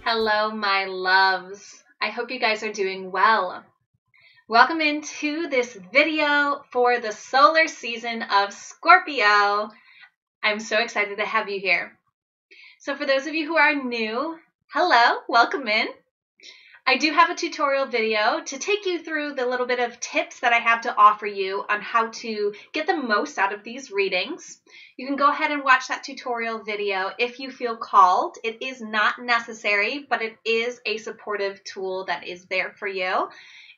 Hello, my loves. I hope you guys are doing well. Welcome into this video for the solar season of Scorpio. I'm so excited to have you here. So for those of you who are new, hello, welcome in. I do have a tutorial video to take you through the little bit of tips that I have to offer you on how to get the most out of these readings. You can go ahead and watch that tutorial video if you feel called. It is not necessary, but it is a supportive tool that is there for you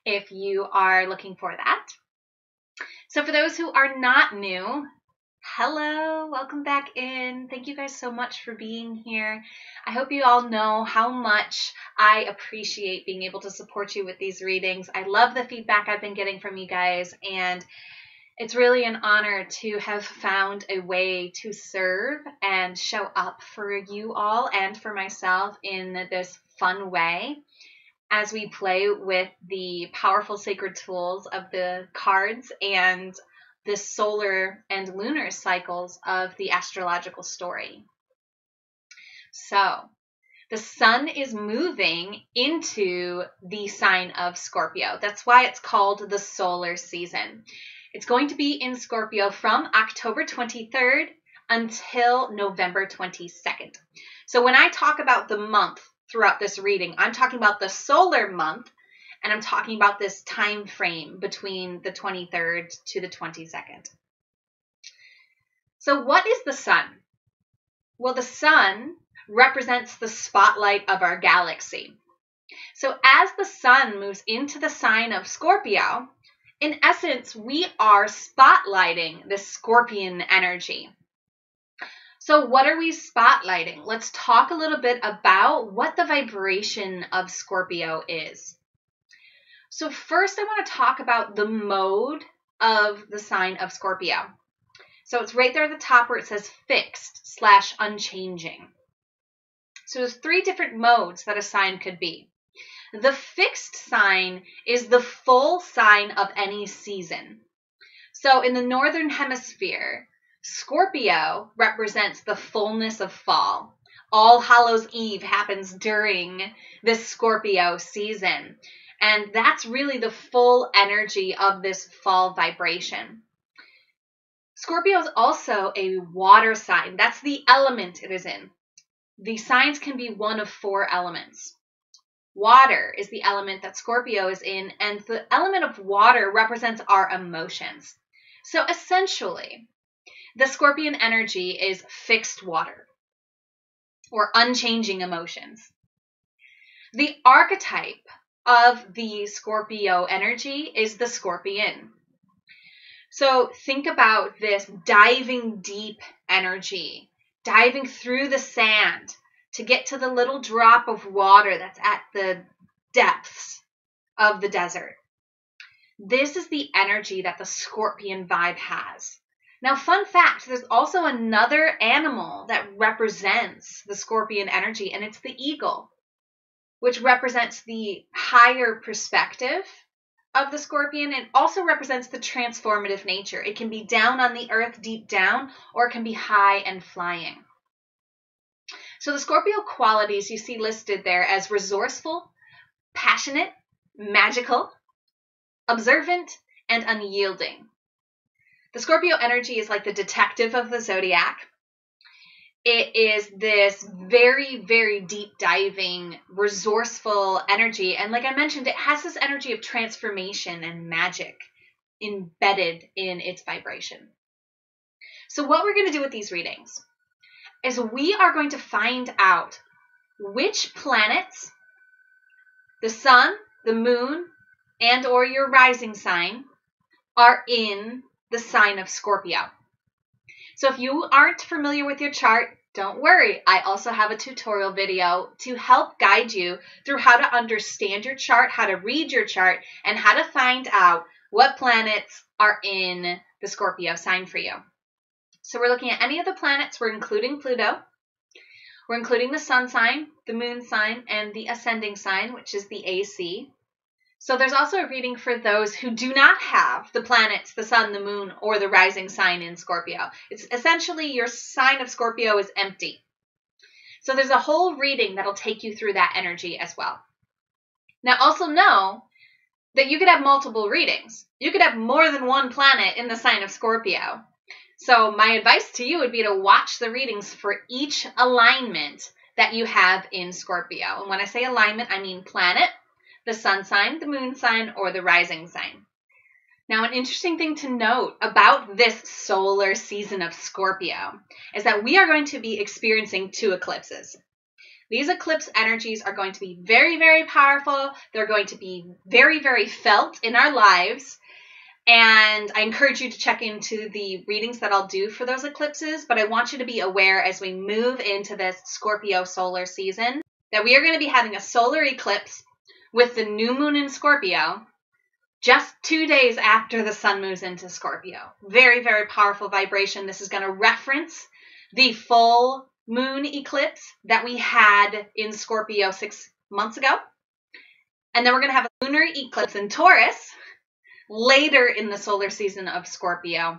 if you are looking for that. So for those who are not new, hello, welcome back in. Thank you guys so much for being here. I hope you all know how much I appreciate being able to support you with these readings. I love the feedback I've been getting from you guys, and it's really an honor to have found a way to serve and show up for you all and for myself in this fun way as we play with the powerful sacred tools of the cards and the solar and lunar cycles of the astrological story. So, the sun is moving into the sign of Scorpio. That's why it's called the solar season. It's going to be in Scorpio from October 23rd until November 22nd. So when I talk about the month throughout this reading, I'm talking about the solar month, and I'm talking about this time frame between the 23rd to the 22nd. So what is the sun? Well, the sun represents the spotlight of our galaxy. So as the sun moves into the sign of Scorpio, in essence, we are spotlighting the Scorpion energy. So what are we spotlighting? Let's talk a little bit about what the vibration of Scorpio is. So first I want to talk about the mode of the sign of Scorpio. So it's right there at the top where it says fixed/unchanging. So there's three different modes that a sign could be. The fixed sign is the full sign of any season. So in the northern hemisphere, Scorpio represents the fullness of fall. All Hallows Eve happens during this Scorpio season. And that's really the full energy of this fall vibration. Scorpio is also a water sign. That's the element it is in. The signs can be one of four elements. Water is the element that Scorpio is in, and the element of water represents our emotions. So essentially, the Scorpion energy is fixed water or unchanging emotions. The archetype of the Scorpio energy is the Scorpion. So think about this diving deep energy, diving through the sand to get to the little drop of water that's at the depths of the desert. This is the energy that the Scorpion vibe has. Now, fun fact, there's also another animal that represents the Scorpion energy, and it's the eagle, which represents the higher perspective of the Scorpion and also represents the transformative nature. It can be down on the earth, deep down, or it can be high and flying. So the Scorpio qualities you see listed there as resourceful, passionate, magical, observant, and unyielding. The Scorpio energy is like the detective of the zodiac. It is this very, very deep diving, resourceful energy. And like I mentioned, it has this energy of transformation and magic embedded in its vibration. So what we're going to do with these readings is we are going to find out which planets, the sun, the moon, and or your rising sign are in the sign of Scorpio. So if you aren't familiar with your chart, don't worry. I also have a tutorial video to help guide you through how to understand your chart, how to read your chart, and how to find out what planets are in the Scorpio sign for you. So we're looking at any of the planets. We're including Pluto. We're including the sun sign, the moon sign, and the ascending sign, which is the AC. So there's also a reading for those who do not have the planets, the sun, the moon, or the rising sign in Scorpio. It's essentially your sign of Scorpio is empty. So there's a whole reading that'll take you through that energy as well. Now also know that you could have multiple readings. You could have more than one planet in the sign of Scorpio. So my advice to you would be to watch the readings for each alignment that you have in Scorpio. And when I say alignment, I mean planet, the sun sign, the moon sign, or the rising sign. Now, an interesting thing to note about this solar season of Scorpio is that we are going to be experiencing 2 eclipses. These eclipse energies are going to be very, very powerful. They're going to be very, very felt in our lives. And I encourage you to check into the readings that I'll do for those eclipses. But I want you to be aware as we move into this Scorpio solar season that we are going to be having a solar eclipse with the new moon in Scorpio just 2 days after the sun moves into Scorpio. Very, very powerful vibration. This is going to reference the full moon eclipse that we had in Scorpio 6 months ago. And then we're going to have a lunar eclipse in Taurus later in the solar season of Scorpio.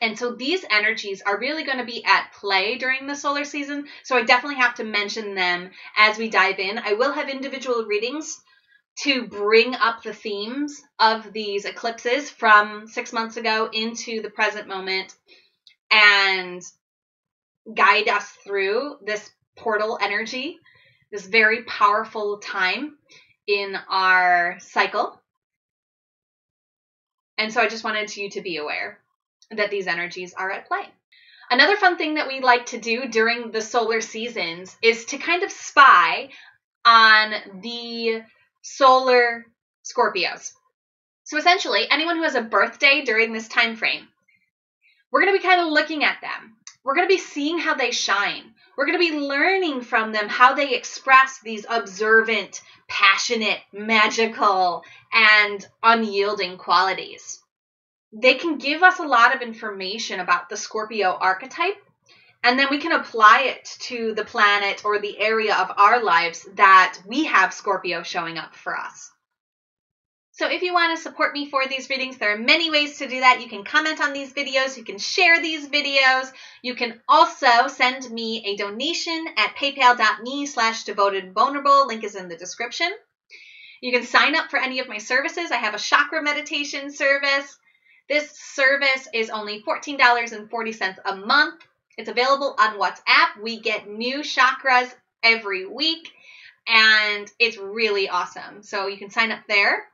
And so these energies are really going to be at play during the solar season. So I definitely have to mention them as we dive in. I will have individual readings to bring up the themes of these eclipses from 6 months ago into the present moment and guide us through this portal energy, this very powerful time in our cycle. And so I just wanted you to be aware that these energies are at play. Another fun thing that we like to do during the solar seasons is to kind of spy on the solar Scorpios. So essentially, anyone who has a birthday during this time frame, we're going to be kind of looking at them. We're going to be seeing how they shine. We're going to be learning from them how they express these observant, passionate, magical, and unyielding qualities. They can give us a lot of information about the Scorpio archetype, and then we can apply it to the planet or the area of our lives that we have Scorpio showing up for us. So if you want to support me for these readings, there are many ways to do that. You can comment on these videos. You can share these videos. You can also send me a donation at paypal.me/devotedvulnerable. Link is in the description. You can sign up for any of my services. I have a chakra meditation service. This service is only $14.40 a month. It's available on WhatsApp. We get new chakras every week, and it's really awesome. So you can sign up there.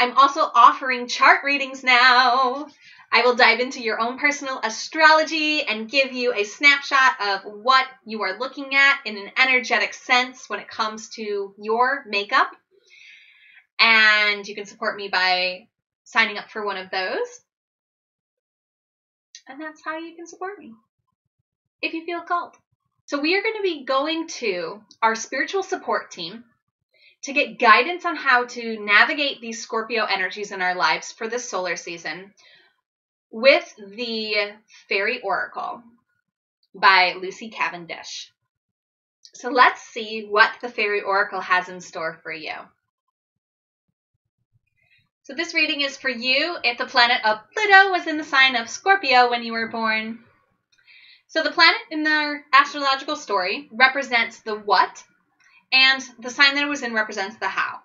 I'm also offering chart readings now. I will dive into your own personal astrology and give you a snapshot of what you are looking at in an energetic sense when it comes to your makeup. And you can support me by signing up for one of those. And that's how you can support me if you feel called. So we are going to be going to our spiritual support team to get guidance on how to navigate these Scorpio energies in our lives for this solar season with the Faery Oracle by Lucy Cavendish. So let's see what the Faery Oracle has in store for you. So this reading is for you if the planet of Pluto was in the sign of Scorpio when you were born. So the planet in our astrological story represents the what, and the sign that it was in represents the how.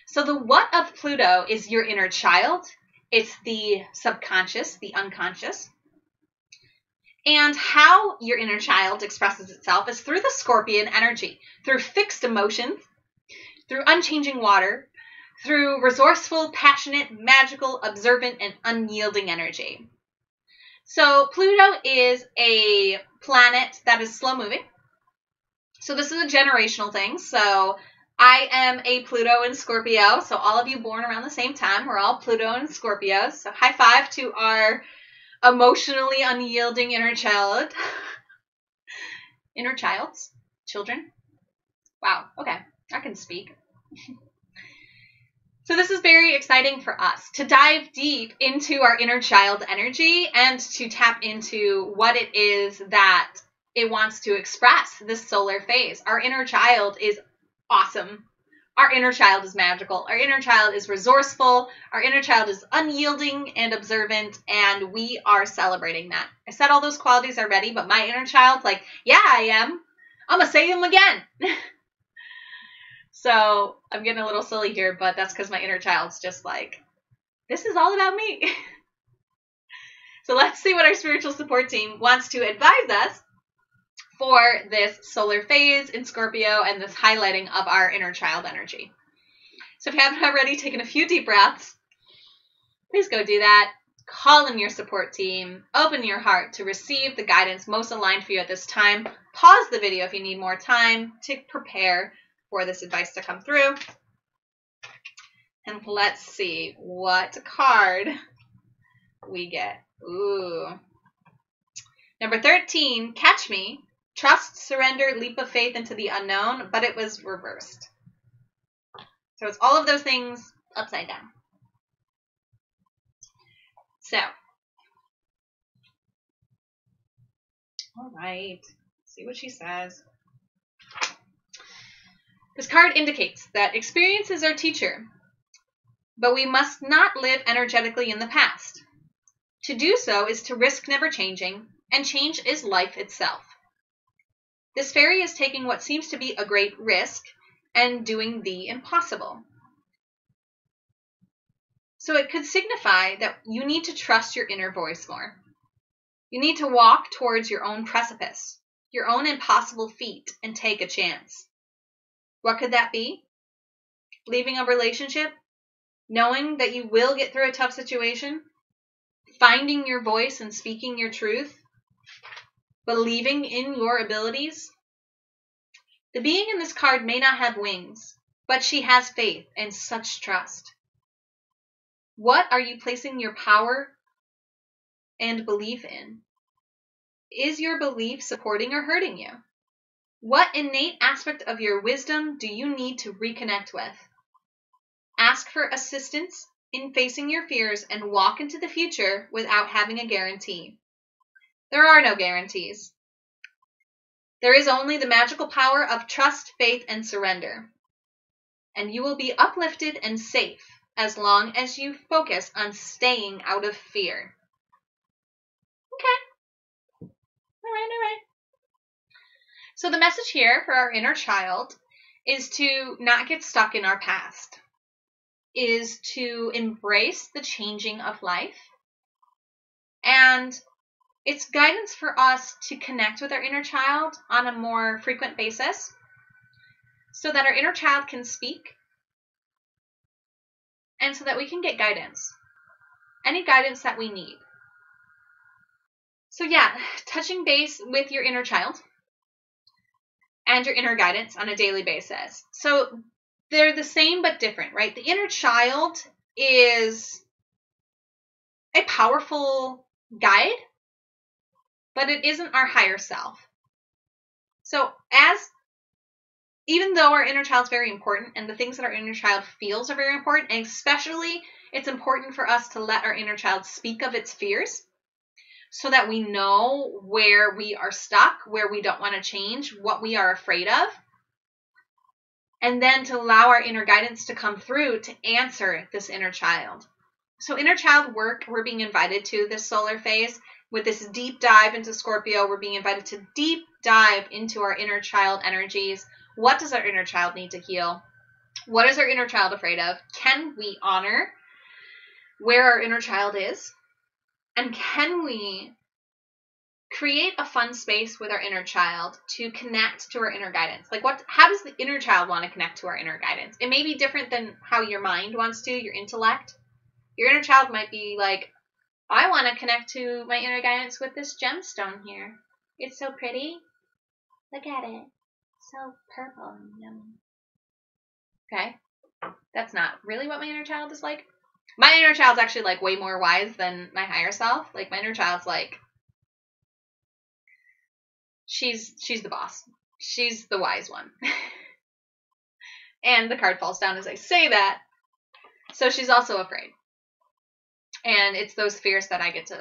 So the what of Pluto is your inner child. It's the subconscious, the unconscious. And how your inner child expresses itself is through the Scorpion energy, through fixed emotions, through unchanging water, through resourceful, passionate, magical, observant, and unyielding energy. So Pluto is a planet that is slow moving. So this is a generational thing. So I am a Pluto in Scorpio. So all of you born around the same time, we're all Pluto and Scorpio. So high five to our emotionally unyielding inner child. Inner childs? Children? Wow. Okay. I can speak. So this is very exciting for us to dive deep into our inner child energy and to tap into what it is that it wants to express this solar phase. Our inner child is awesome. Our inner child is magical. Our inner child is resourceful. Our inner child is unyielding and observant, and we are celebrating that. I said all those qualities already, but my inner child's like, yeah, I am. I'm going to say them again. So I'm getting a little silly here, but that's because my inner child's just like, this is all about me. So let's see what our spiritual support team wants to advise us for this solar phase in Scorpio and this highlighting of our inner child energy. So if you haven't already taken a few deep breaths, please go do that. Call in your support team. Open your heart to receive the guidance most aligned for you at this time. Pause the video if you need more time to prepare for this advice to come through. And let's see what card we get. Ooh. Number 13, Catch Me. Trust, surrender, leap of faith into the unknown, but it was reversed. So it's all of those things upside down. So, all right, see what she says. This card indicates that experience is our teacher, but we must not live energetically in the past. To do so is to risk never changing, and change is life itself. This fairy is taking what seems to be a great risk and doing the impossible. So it could signify that you need to trust your inner voice more. You need to walk towards your own precipice, your own impossible feat, and take a chance. What could that be? Leaving a relationship? Knowing that you will get through a tough situation? Finding your voice and speaking your truth? Believing in your abilities? The being in this card may not have wings, but she has faith and such trust. What are you placing your power and belief in? Is your belief supporting or hurting you? What innate aspect of your wisdom do you need to reconnect with? Ask for assistance in facing your fears and walk into the future without having a guarantee. There are no guarantees. There is only the magical power of trust, faith, and surrender. And you will be uplifted and safe as long as you focus on staying out of fear. Okay. All right. So the message here for our inner child is to not get stuck in our past, is to embrace the changing of life. And it's guidance for us to connect with our inner child on a more frequent basis so that our inner child can speak and so that we can get guidance, any guidance that we need. So yeah, touching base with your inner child and your inner guidance on a daily basis. So they're the same but different, right? The inner child is a powerful guide, but it isn't our higher self. So even though our inner child is very important and the things that our inner child feels are very important, and especially it's important for us to let our inner child speak of its fears so that we know where we are stuck, where we don't want to change, what we are afraid of, and then to allow our inner guidance to come through to answer this inner child. So inner child work, we're being invited to this solar phase. With this deep dive into Scorpio, we're being invited to deep dive into our inner child energies. What does our inner child need to heal? What is our inner child afraid of? Can we honor where our inner child is? And can we create a fun space with our inner child to connect to our inner guidance? Like how does the inner child want to connect to our inner guidance? It may be different than how your mind wants to, your intellect. Your inner child might be like, I want to connect to my inner guidance with this gemstone here. It's so pretty. Look at it. So purple and yummy. Okay. That's not really what my inner child is like. My inner child's actually like way more wise than my higher self. Like my inner child's like, she's the boss. She's the wise one. And the card falls down as I say that. So she's also afraid. And it's those fears that I get to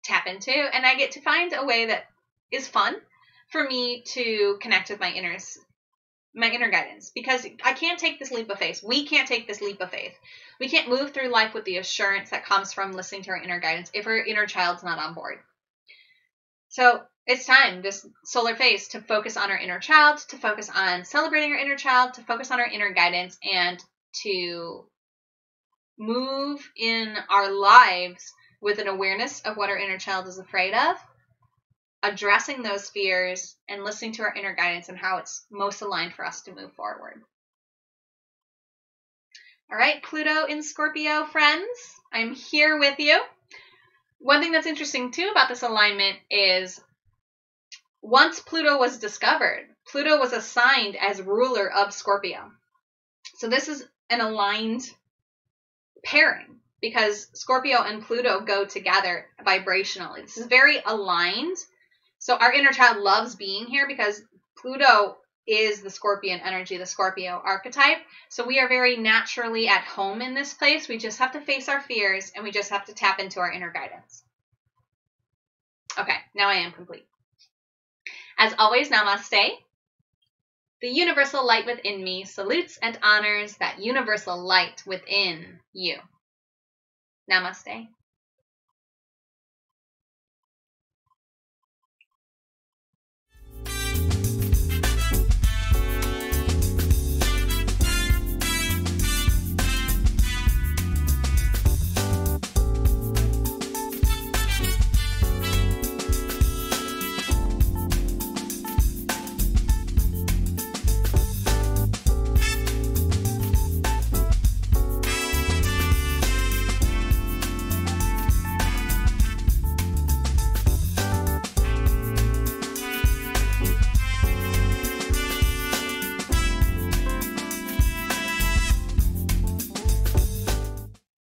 tap into. And I get to find a way that is fun for me to connect with my inner guidance. Because I can't take this leap of faith. We can't take this leap of faith. We can't move through life with the assurance that comes from listening to our inner guidance if our inner child's not on board. So it's time this solar phase to focus on our inner child, to focus on celebrating our inner child, to focus on our inner guidance, and to move in our lives with an awareness of what our inner child is afraid of, addressing those fears, and listening to our inner guidance and how it's most aligned for us to move forward. All right, Pluto in Scorpio friends, I'm here with you. One thing that's interesting too about this alignment is once Pluto was discovered, Pluto was assigned as ruler of Scorpio. So this is an aligned pairing because Scorpio and Pluto go together vibrationally. This is very aligned. So our inner child loves being here because Pluto is the Scorpion energy, the Scorpio archetype. So we are very naturally at home in this place. We just have to face our fears and we just have to tap into our inner guidance. Okay, now I am complete. As always, namaste. The universal light within me salutes and honors that universal light within you. Namaste.